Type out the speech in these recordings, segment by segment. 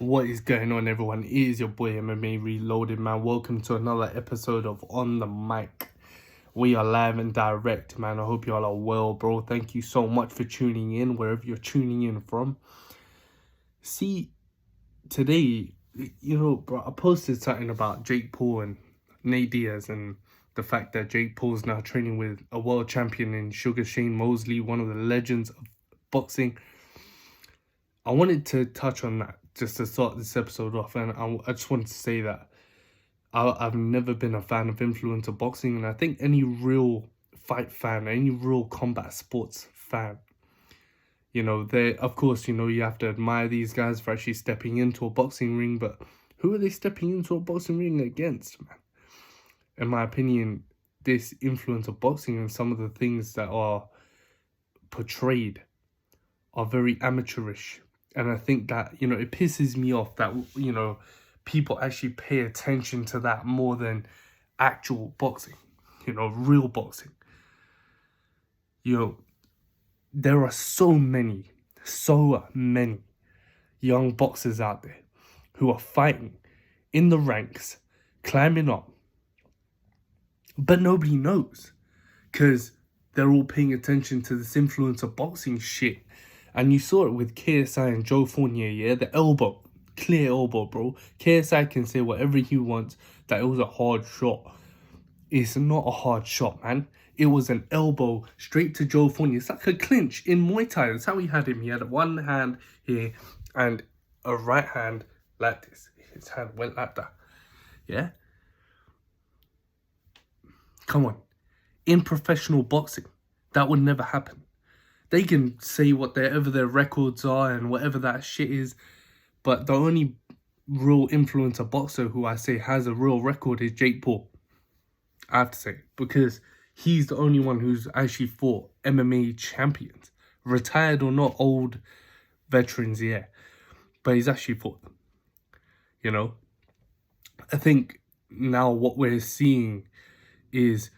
What is going on, everyone? It is your boy MMA Reloaded, man. Welcome to another episode of On the Mic. We are live and direct, man. I hope you all are well, bro. Thank you so much for tuning in, wherever you're tuning in from. See, today, bro, I posted something about Jake Paul and Nate Diaz and the fact that Jake Paul's now training with a world champion in Sugar Shane Mosley, one of the legends of boxing. I wanted to touch on that just to start this episode off, and I just wanted to say that I've never been a fan of influencer boxing, and I think any real fight fan, any real combat sports fan, of course, you have to admire these guys for actually stepping into a boxing ring, but who are they stepping into a boxing ring against, man? In my opinion, this influencer boxing and some of the things that are portrayed are very amateurish. And I think that, it pisses me off that, people actually pay attention to that more than actual boxing, real boxing. There are so many young boxers out there who are fighting in the ranks, climbing up, but nobody knows because they're all paying attention to this influencer boxing shit. And you saw it with KSI and Joe Fournier, yeah? The elbow. Clear elbow, bro. KSI can say whatever he wants, that it was a hard shot. It's not a hard shot, man. It was an elbow straight to Joe Fournier. It's like a clinch in Muay Thai. That's how he had him. He had one hand here and a right hand like this. His hand went like that. Yeah? Come on. In professional boxing, that would never happen. They can say whatever their records are and whatever that shit is, but the only real influencer boxer who I say has a real record is Jake Paul. I have to say, because he's the only one who's actually fought MMA champions. Retired or not, old veterans, yeah. But he's actually fought them. I think now what we're seeing is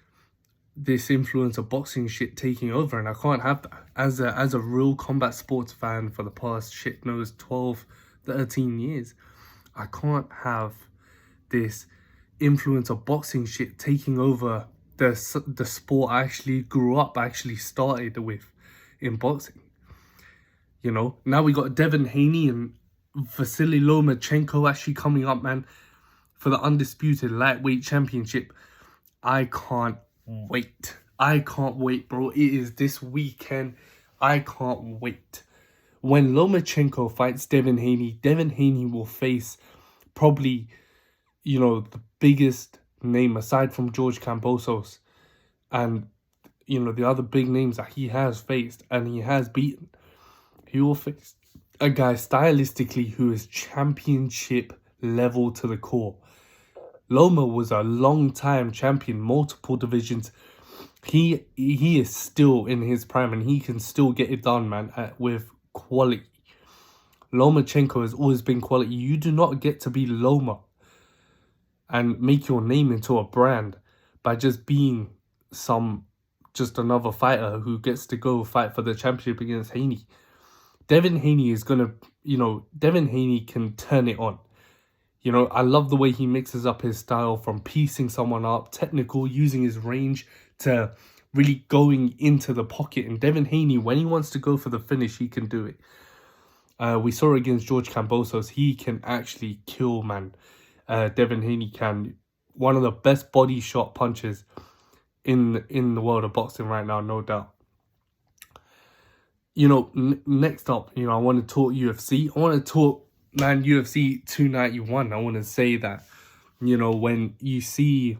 this influencer boxing shit taking over, and I can't have that. As a real combat sports fan for the past 12, 13 years, I can't have this influencer boxing shit taking over the sport I actually grew up, actually started with in boxing. Now we got Devin Haney and Vasily Lomachenko actually coming up, man, for the undisputed lightweight championship. I can't wait, bro. It is this weekend. I can't wait. When Lomachenko fights Devin Haney will face probably, the biggest name aside from George Kambosos and, the other big names that he has faced and he has beaten. He will face a guy stylistically who is championship level to the core. Loma was a long-time champion, multiple divisions. He is still in his prime and he can still get it done, man, with quality. Lomachenko has always been quality. You do not get to be Loma and make your name into a brand by just being another fighter who gets to go fight for the championship against Haney. Devin Haney can turn it on. I love the way he mixes up his style from piecing someone up, technical, using his range to really going into the pocket. And Devin Haney, when he wants to go for the finish, he can do it. We saw against George Kambosos, he can actually kill, man. Devin Haney can. One of the best body shot punches in the world of boxing right now, no doubt. Next up, I want to talk UFC. I want to talk, man, UFC 291. I want to say that, when you see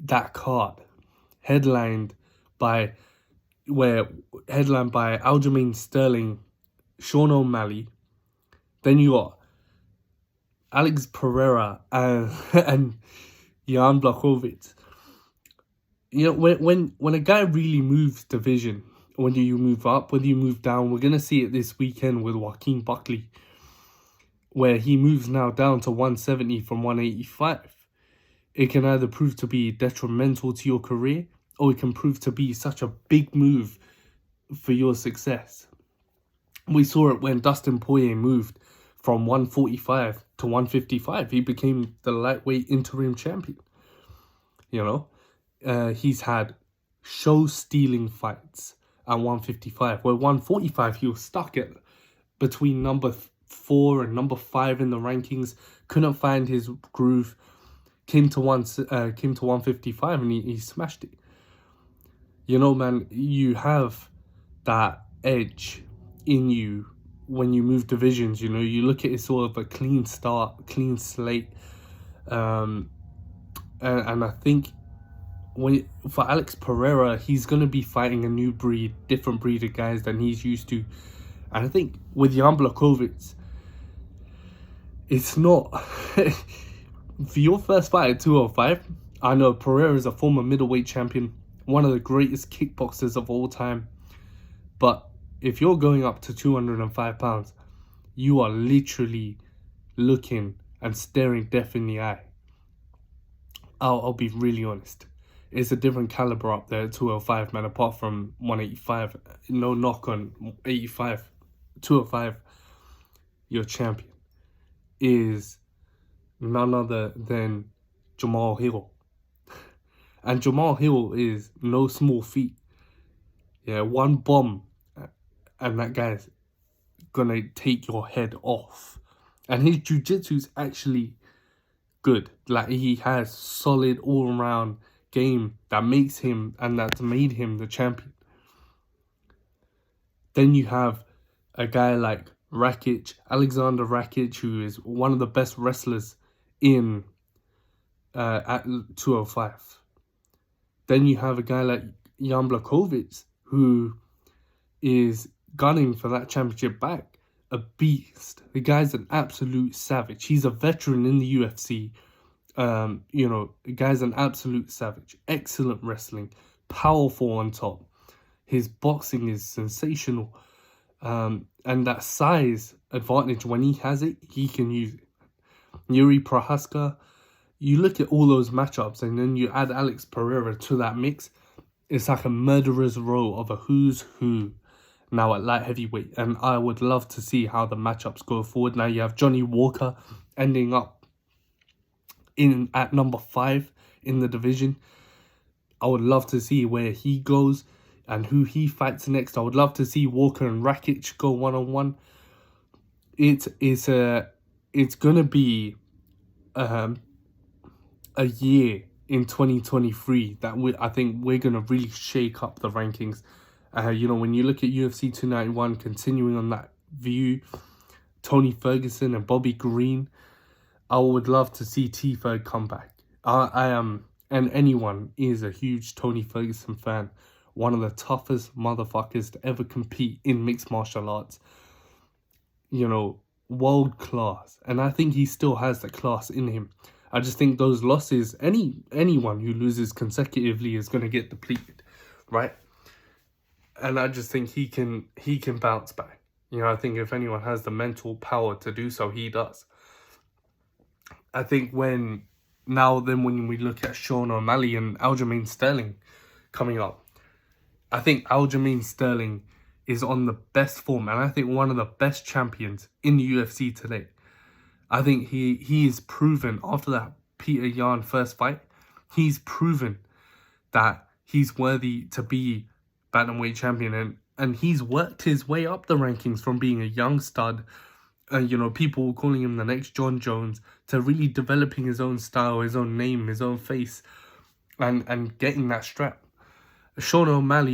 that card headlined by Aljamain Sterling, Sean O'Malley, then you got Alex Pereira and Jan Blachowicz. When a guy really moves division, whether you move up, whether you move down, we're gonna see it this weekend with Joaquin Buckley, where he moves now down to 170 from 185. It can either prove to be detrimental to your career, or it can prove to be such a big move for your success. We saw it when Dustin Poirier moved from 145 to 155. He became the lightweight interim champion. You know, he's had show-stealing fights at 155, where 145 he was stuck at between number 4 and number 5 in the rankings, couldn't find his groove, came to 155 and he smashed it. You know, man, you have that edge in you when you move divisions. You know, you look at it sort of a clean start, clean slate, and I think for Alex Pereira, he's going to be fighting a new breed, different breed of guys than he's used to. And I think with Jan Blachowicz, it's not... For your first fight at 205, I know Pereira is a former middleweight champion, one of the greatest kickboxers of all time. But if you're going up to 205 pounds, you are literally looking and staring death in the eye. I'll be really honest. It's a different caliber up there at 205, man, apart from 185. No knock on 85. 205, your champion is none other than Jamal Hill. And Jamal Hill is no small feat. Yeah, one bomb and that guy's gonna take your head off. And his jiu-jitsu is actually good. Like, he has solid all-around game that makes him, and that's made him, the champion. Then you have a guy like Rakic, Alexander Rakic, who is one of the best wrestlers in at 205. Then you have a guy like Jan Blachowicz, who is gunning for that championship back. A beast. The guy's an absolute savage. He's a veteran in the UFC. You know, the guy's an absolute savage. Excellent wrestling. Powerful on top. His boxing is sensational. And that size advantage, when he has it, he can use it. Yuri Prohaska, you look at all those matchups and then you add Alex Pereira to that mix, it's like a murderer's row of a who's who now at light heavyweight. And I would love to see how the matchups go forward. Now you have Johnny Walker ending up at number 5 in the division. I would love to see where he goes and who he fights next. I would love to see Walker and Rakic go one-on-one. It's going to be a year in 2023 that I think we're going to really shake up the rankings. You know, when you look at UFC 291, continuing on that view, Tony Ferguson and Bobby Green, I would love to see T-Ferg come back. I am, and anyone is a huge Tony Ferguson fan. One of the toughest motherfuckers to ever compete in mixed martial arts. You know, world class. And I think he still has the class in him. I just think those losses, anyone who loses consecutively is going to get depleted, right? And I just think he can bounce back. You know, I think if anyone has the mental power to do so, he does. I think when we look at Sean O'Malley and Aljamain Sterling coming up, I think Aljamain Sterling is on the best form, and I think one of the best champions in the UFC today. I think he is proven, after that Peter Yan first fight, he's proven that he's worthy to be bantamweight champion, and he's worked his way up the rankings from being a young stud, you know, people calling him the next John Jones, to really developing his own style, his own name, his own face, and getting that strap. Sean O'Malley